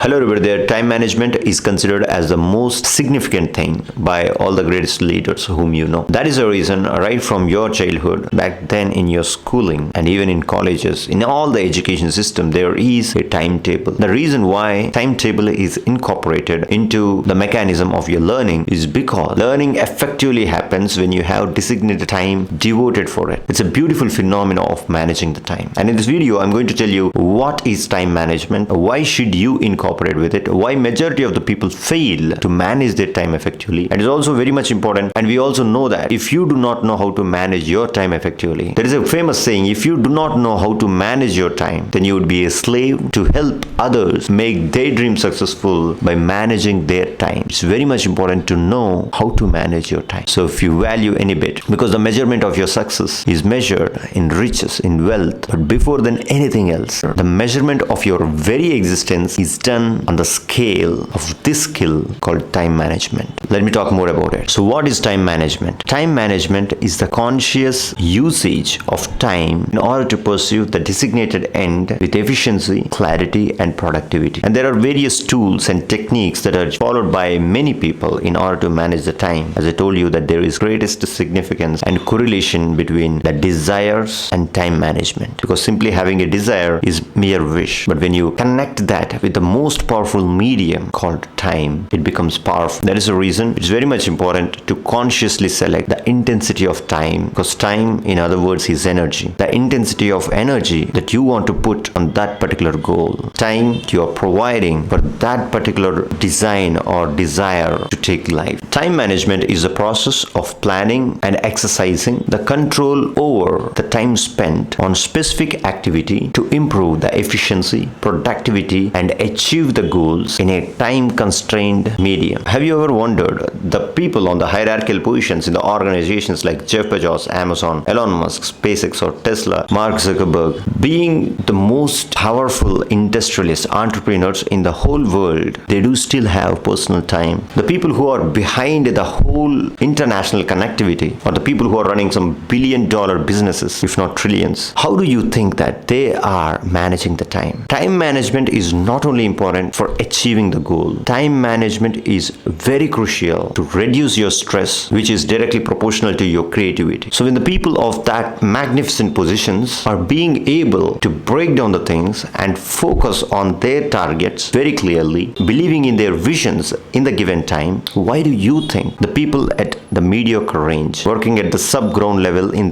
Hello everybody there. Time management is considered as the most significant thing by all the greatest leaders whom you know. That is the reason right from your childhood, back then in your schooling and even in colleges, in all the education system, there is a timetable. The reason why timetable is incorporated into the mechanism of your learning is because learning effectively happens when you have designated time devoted for it. It's a beautiful phenomenon of managing the time. And in this video, I'm going to tell you what is time management, why should you incorporate with it, why majority of the people fail to manage their time effectively. And it's also very much important, and we also know that if you do not know how to manage your time effectively, there is a famous saying, if you do not know how to manage your time, then you would be a slave to help others make their dream successful by managing their time. It's very much important to know how to manage your time. So if you value any bit, because the measurement of your success is measured in riches, in wealth, but before than anything else, the measurement of your very existence is done on the scale of this skill called time management. Let me talk more about it. So what is time management? Time management is the conscious usage of time in order to pursue the designated end with efficiency, clarity, and productivity. And there are various tools and techniques that are followed by many people in order to manage the time. As I told you that there is greatest significance and correlation between the desires and time management, because simply having a desire is mere wish, but when you connect that with the most powerful medium called time, it becomes powerful. That is the reason it's very much important to consciously select the intensity of time, because time, in other words, is energy. The intensity of energy that you want to put on that particular goal, time you are providing for that particular design or desire to take life. Time management is the process of planning and exercising the control over the time spent on specific activity to improve the efficiency, productivity, and achieve the goals in a time-constrained medium. Have you ever wondered the people on the hierarchical positions in the organizations like Jeff Bezos, Amazon, Elon Musk, SpaceX, or Tesla, Mark Zuckerberg, being the most powerful industrialists, entrepreneurs in the whole world, they do still have personal time. The people who are behind the whole international connectivity, or the people who are running some billion-dollar businesses, if not trillions, how do you think that they are managing the time? Time management is not only important for achieving the goal. Time management is very crucial to reduce your stress, which is directly proportional to your creativity. So when the people of that magnificent positions are being able to break down the things and focus on their targets very clearly, believing in their visions in the given time, why do you think the people at the mediocre range, working at the sub-ground level in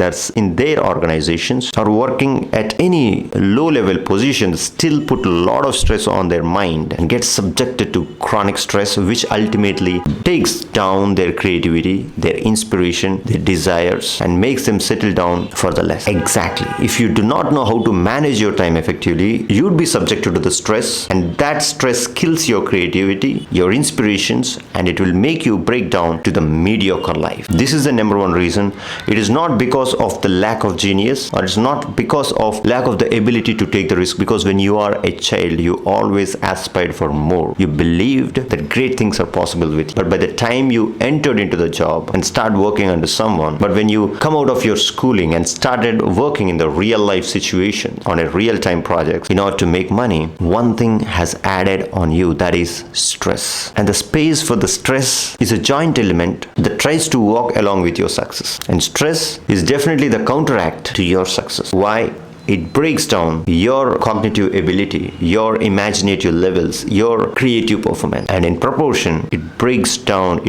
their organizations, or working at any low-level position, still put a lot of stress on their mind and get subjected to chronic stress, which ultimately takes down their creativity, their inspiration, their desires, and makes them settle down for the less? Exactly. If you do not know how to manage your time effectively, you'd be subjected to the stress, and that stress kills your creativity, your inspirations, and it will make you break down to the mediocre life. This is the number one reason. It is not because of the lack of genius, or it's not because of lack of the ability to take the risk, because when you are a child, you always aspired for more. You believed that great things are possible with you. But by the time you entered into the job and start working under someone, but when you come out of your schooling and started working in the real life situation on a real time project in order to make money, one thing has added on you, that is stress. And the space for the stress is a joint element that tries to walk along with your success. And stress is definitely the counteract to your success. Why? It breaks down your cognitive ability, your imaginative levels, your creative performance. And in proportion, it brings down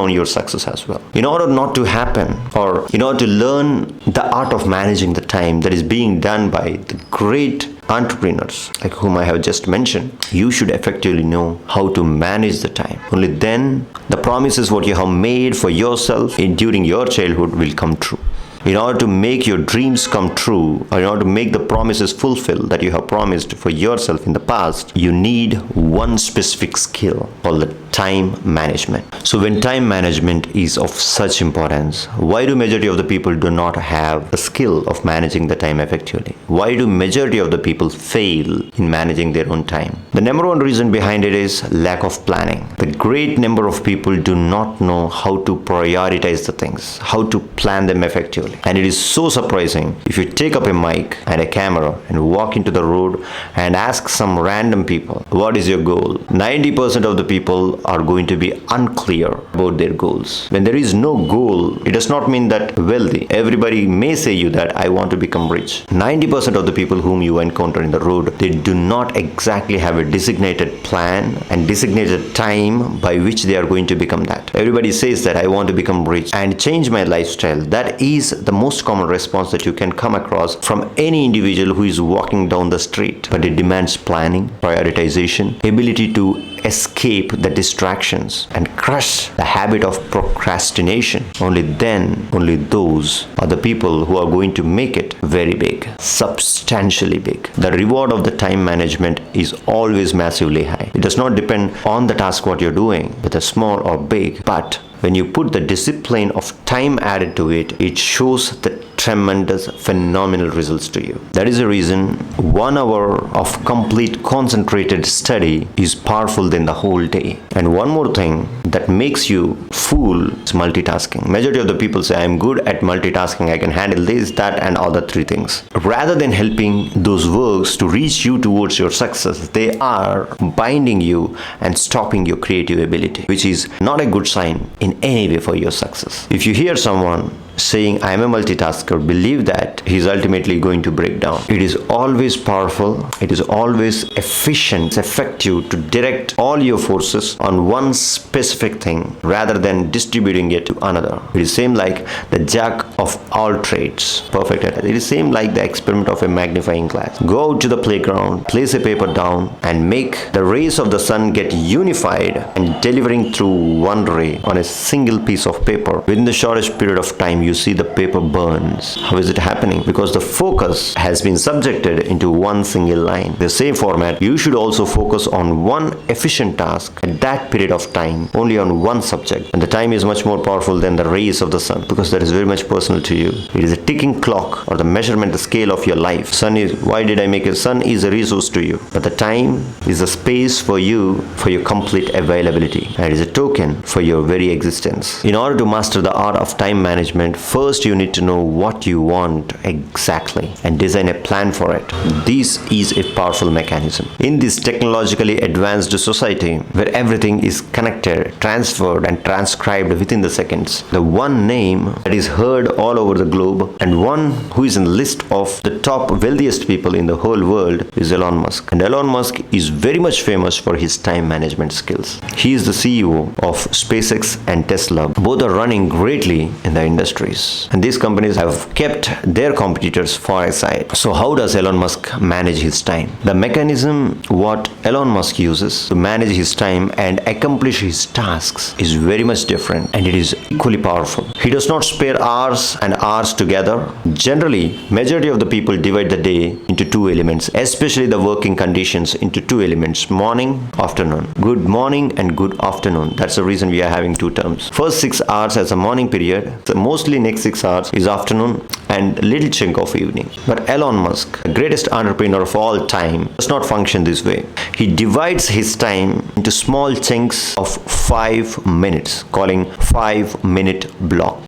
your success as well. In order not to happen, or in order to learn the art of managing the time that is being done by the great entrepreneurs like whom I have just mentioned, you should effectively know how to manage the time. Only then the promises what you have made for yourself during your childhood will come true. In order to make your dreams come true, or in order to make the promises fulfill that you have promised for yourself in the past, you need one specific skill called the time management. So when time management is of such importance, why do majority of the people do not have the skill of managing the time effectively? Why do majority of the people fail in managing their own time? The number one reason behind it is lack of planning. The great number of people do not know how to prioritize the things, how to plan them effectively. And it is so surprising if you take up a mic and a camera and walk into the road and ask some random people, what is your goal? 90% of the people are going to be unclear about their goals. When there is no goal, it does not mean that wealthy. Everybody may say you that I want to become rich. 90% of the people whom you encounter in the road, they do not exactly have a designated plan and designated time by which they are going to become that. Everybody says that I want to become rich and change my lifestyle. That is the most common response that you can come across from any individual who is walking down the street. But it demands planning, prioritization, ability to escape the distractions and crush the habit of procrastination. Only then, only those are the people who are going to make it very big, substantially big. The reward of the time management is always massively high. It does not depend on the task what you're doing, whether small or big, but when you put the discipline of time added to it, it shows the tremendous, phenomenal results to you. That is the reason 1 hour of complete concentrated study is powerful than the whole day. And one more thing that makes you fool is multitasking. Majority of the people say, I'm good at multitasking, I can handle this, that, and other 3 things. Rather than helping those works to reach you towards your success, they are binding you and stopping your creative ability, which is not a good sign in any way for your success. If you hear someone saying I am a multitasker, believe that he is ultimately going to break down. It is always powerful, it is always efficient, effective to direct all your forces on one specific thing rather than distributing it to another. It is same like the jack of all trades, perfect at it. It is same like the experiment of a magnifying glass. Go out to the playground, place a paper down and make the rays of the sun get unified and delivering through one ray on a single piece of paper. Within the shortest period of time, you see the paper burns. How is it happening? Because the focus has been subjected into one single line. The same format, you should also focus on one efficient task at that period of time, only on one subject. And the time is much more powerful than the rays of the sun, because that is very much personal to you. It is a ticking clock or the measurement, the scale of your life. Sun is, why did I make it? Sun is a resource to you, but the time is a space for you, for your complete availability. And it is a token for your very existence. In order to master the art of time management, first you need to know what you want exactly and design a plan for it. This is a powerful mechanism. In this technologically advanced society where everything is connected, transferred and transcribed within the seconds, the one name that is heard all over the globe and one who is in the list of the top wealthiest people in the whole world is Elon Musk. And Elon Musk is very much famous for his time management skills. He is the CEO of SpaceX and Tesla. Both are running greatly in the industries, and these companies have kept their competitors far aside. So how does Elon Musk manage his time? The mechanism what Elon Musk uses to manage his time and accomplish his tasks is very much different, and it is equally powerful. He does not spare hours and hours together. Generally, majority of the people divide the day into 2 elements, especially the working conditions into 2 elements: morning, afternoon. Good morning and good afternoon. That's the reason we are having 2 terms. First 6 hours as a morning period, so mostly next 6 hours is afternoon and little chunk of evening. But Elon Musk, the greatest entrepreneur of all time, does not function this way. He divides his time into small chunks of 5 minutes, calling 5-minute block.